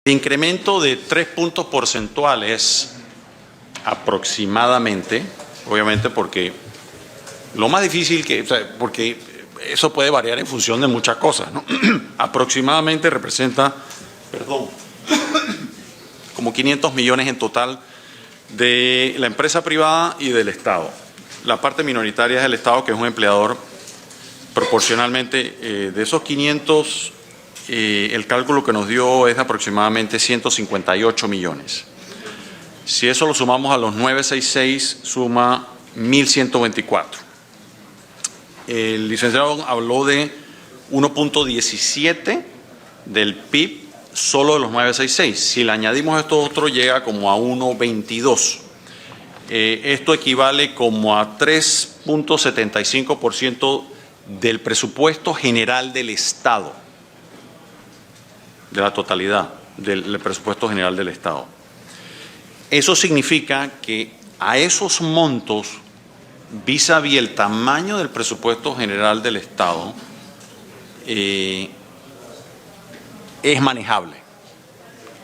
El incremento de 3 puntos porcentuales aproximadamente, obviamente porque lo más difícil porque eso puede variar en función de muchas cosas, ¿no? Aproximadamente representa, como 500 millones en total de la empresa privada y del Estado. La parte minoritaria es el Estado, que es un empleador proporcionalmente. De esos 500, el cálculo que nos dio es de aproximadamente 158 millones. Si eso lo sumamos a los 966, suma 1.124. El licenciado habló de 1.17 del PIB solo de los 966. Si le añadimos esto otro, llega como a 1.22. Esto equivale como a 3.75% del presupuesto general del Estado, de la totalidad del presupuesto general del Estado. Eso significa que a esos montos, vis a vis el tamaño del presupuesto general del Estado, es manejable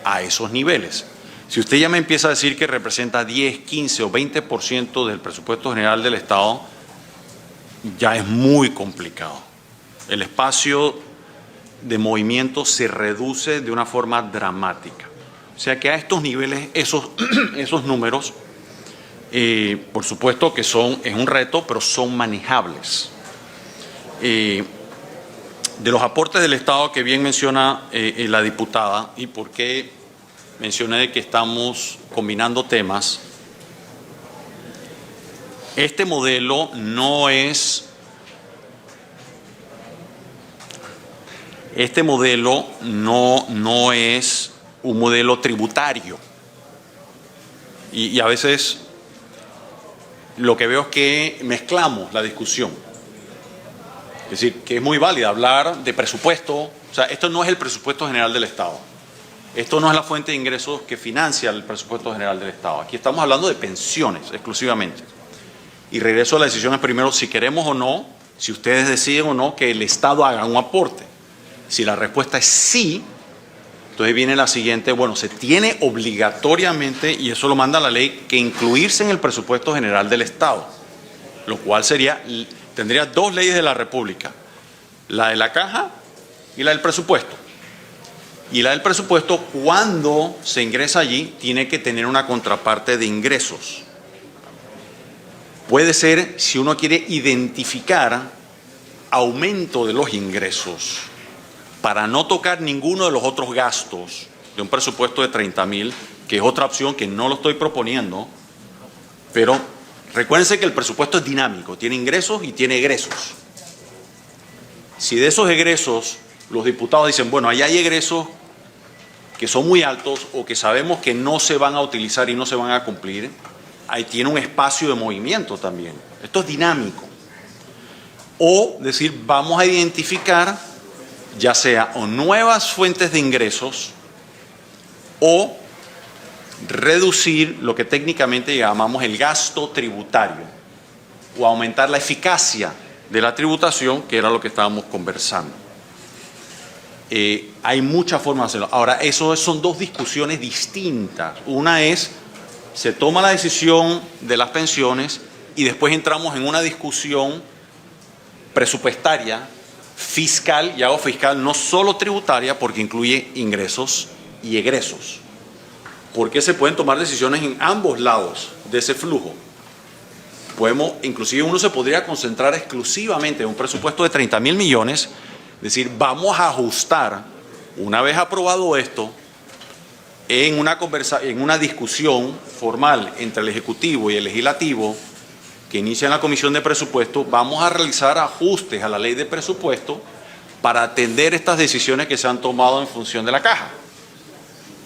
a esos niveles. Si usted ya me empieza a decir que representa 10, 15 o 20% del presupuesto general del Estado, ya es muy complicado. El espacio de movimiento se reduce de una forma dramática. O sea que a estos niveles, esos números, por supuesto que es un reto, pero son manejables. De los aportes del Estado que bien menciona la diputada, y por qué mencioné que estamos combinando temas, este modelo no es un modelo tributario. Y a veces lo que veo es que mezclamos la discusión. Es decir, que es muy válida hablar de presupuesto. O sea, esto no es el presupuesto general del Estado. Esto no es la fuente de ingresos que financia el presupuesto general del Estado. Aquí estamos hablando de pensiones exclusivamente. Y regreso a las decisiones primero, si queremos o no, si ustedes deciden o no que el Estado haga un aporte. Si la respuesta es sí, entonces viene la siguiente: bueno, se tiene obligatoriamente, y eso lo manda la ley, que incluirse en el presupuesto general del Estado, lo cual tendría dos leyes de la República, la de la caja y la del presupuesto. Y la del presupuesto, cuando se ingresa allí, tiene que tener una contraparte de ingresos. Puede ser, si uno quiere identificar aumento de los ingresos, para no tocar ninguno de los otros gastos de un presupuesto de 30.000, que es otra opción que no lo estoy proponiendo, pero recuérdense que el presupuesto es dinámico, tiene ingresos y tiene egresos. Si de esos egresos los diputados dicen, bueno, ahí hay egresos que son muy altos o que sabemos que no se van a utilizar y no se van a cumplir, ahí tiene un espacio de movimiento también. Esto es dinámico. O decir, vamos a identificar ya sea o nuevas fuentes de ingresos o reducir lo que técnicamente llamamos el gasto tributario o aumentar la eficacia de la tributación, que era lo que estábamos conversando. Hay muchas formas de hacerlo. Ahora, eso son dos discusiones distintas. Una es, se toma la decisión de las pensiones y después entramos en una discusión presupuestaria, fiscal, y hago fiscal no solo tributaria, porque incluye ingresos y egresos. Porque se pueden tomar decisiones en ambos lados de ese flujo. Inclusive uno se podría concentrar exclusivamente en un presupuesto de 30.000 millones, decir, vamos a ajustar, una vez aprobado esto, en una discusión formal entre el Ejecutivo y el Legislativo, que inicia en la Comisión de Presupuesto, vamos a realizar ajustes a la ley de presupuesto para atender estas decisiones que se han tomado en función de la caja,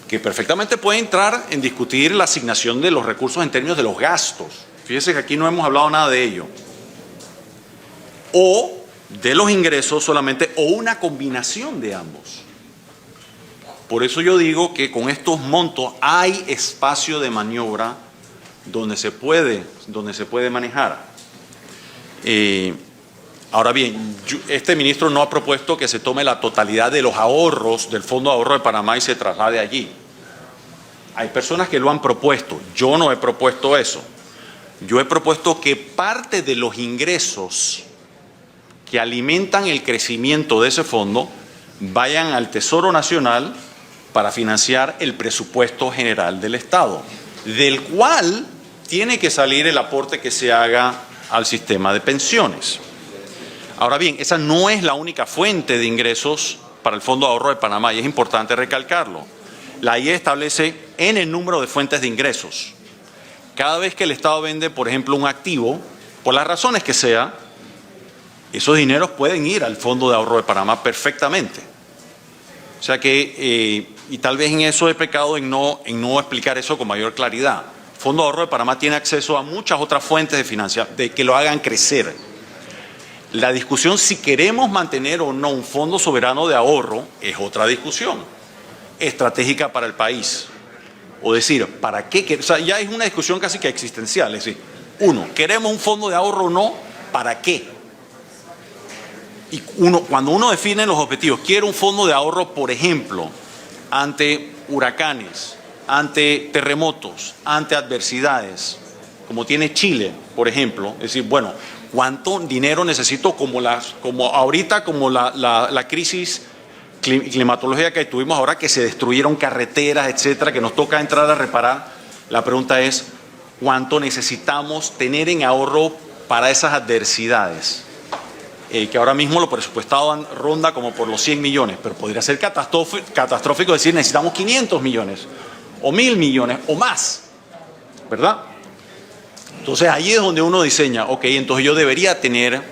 que perfectamente puede entrar en discutir la asignación de los recursos en términos de los gastos. Fíjese que aquí no hemos hablado nada de ello. O de los ingresos solamente, o una combinación de ambos. Por eso yo digo que con estos montos hay espacio de maniobra donde se puede manejar. Ahora bien, este ministro no ha propuesto que se tome la totalidad de los ahorros del Fondo de Ahorro de Panamá y se traslade allí. Hay personas que lo han propuesto, yo no he propuesto eso. Yo he propuesto que parte de los ingresos que alimentan el crecimiento de ese fondo vayan al Tesoro Nacional para financiar el presupuesto general del Estado, del cual tiene que salir el aporte que se haga al sistema de pensiones. Ahora bien, esa no es la única fuente de ingresos para el Fondo de Ahorro de Panamá y es importante recalcarlo. La IE establece N número de fuentes de ingresos. Cada vez que el Estado vende, por ejemplo, un activo, por las razones que sea, esos dineros pueden ir al Fondo de Ahorro de Panamá perfectamente. O sea que, y tal vez en eso he pecado en no explicar eso con mayor claridad. El Fondo de Ahorro de Panamá tiene acceso a muchas otras fuentes de financiación que lo hagan crecer. La discusión si queremos mantener o no un fondo soberano de ahorro es otra discusión estratégica para el país. O decir, ¿para qué? O sea, ya es una discusión casi que existencial. Es decir, uno, ¿queremos un fondo de ahorro o no? ¿Para qué? Y cuando uno define los objetivos, quiero un fondo de ahorro, por ejemplo, ante huracanes, ante terremotos, ante adversidades, como tiene Chile, por ejemplo. Es decir, bueno, ¿cuánto dinero necesito como la crisis climatológica que tuvimos ahora, que se destruyeron carreteras, etcétera, que nos toca entrar a reparar? La pregunta es, ¿cuánto necesitamos tener en ahorro para esas adversidades? Que ahora mismo lo presupuestado ronda como por los 100 millones, pero podría ser catastrófico decir necesitamos 500 millones, o 1.000 millones, o más, ¿verdad? Entonces ahí es donde uno diseña, ok, entonces yo debería tener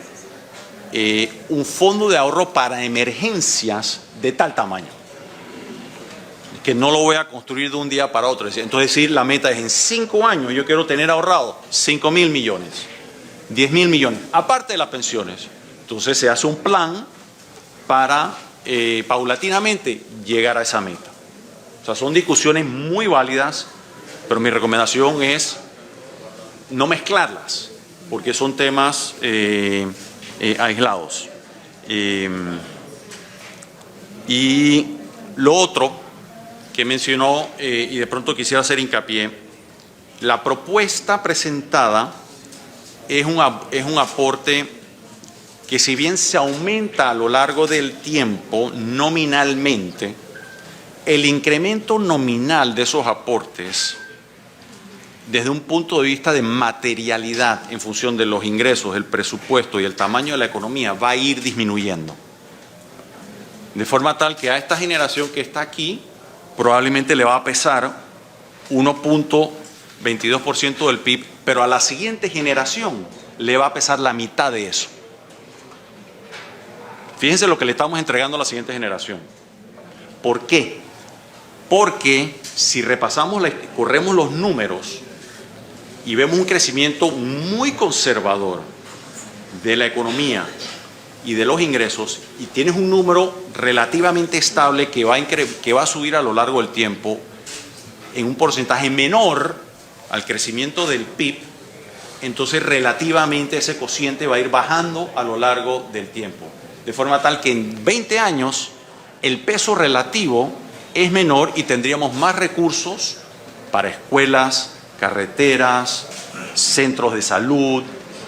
un fondo de ahorro para emergencias de tal tamaño, que no lo voy a construir de un día para otro. Entonces decir, la meta es en 5 años yo quiero tener ahorrado 5.000 millones, 10.000 millones, aparte de las pensiones. Entonces se hace un plan para paulatinamente llegar a esa meta. O sea, son discusiones muy válidas, pero mi recomendación es no mezclarlas, porque son temas aislados. Y lo otro que mencionó, y de pronto quisiera hacer hincapié, la propuesta presentada es un aporte que, si bien se aumenta a lo largo del tiempo nominalmente, el incremento nominal de esos aportes, desde un punto de vista de materialidad en función de los ingresos, el presupuesto y el tamaño de la economía, va a ir disminuyendo. De forma tal que a esta generación que está aquí probablemente le va a pesar 1.22% del PIB, pero a la siguiente generación le va a pesar la mitad de eso. Fíjense lo que le estamos entregando a la siguiente generación. ¿Por qué? Porque si corremos los números y vemos un crecimiento muy conservador de la economía y de los ingresos, y tienes un número relativamente estable que va a subir a lo largo del tiempo en un porcentaje menor al crecimiento del PIB, entonces relativamente ese cociente va a ir bajando a lo largo del tiempo. De forma tal que en 20 años el peso relativo es menor y tendríamos más recursos para escuelas, carreteras, centros de salud,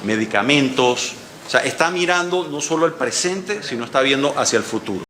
medicamentos. O sea, está mirando no solo el presente, sino está viendo hacia el futuro.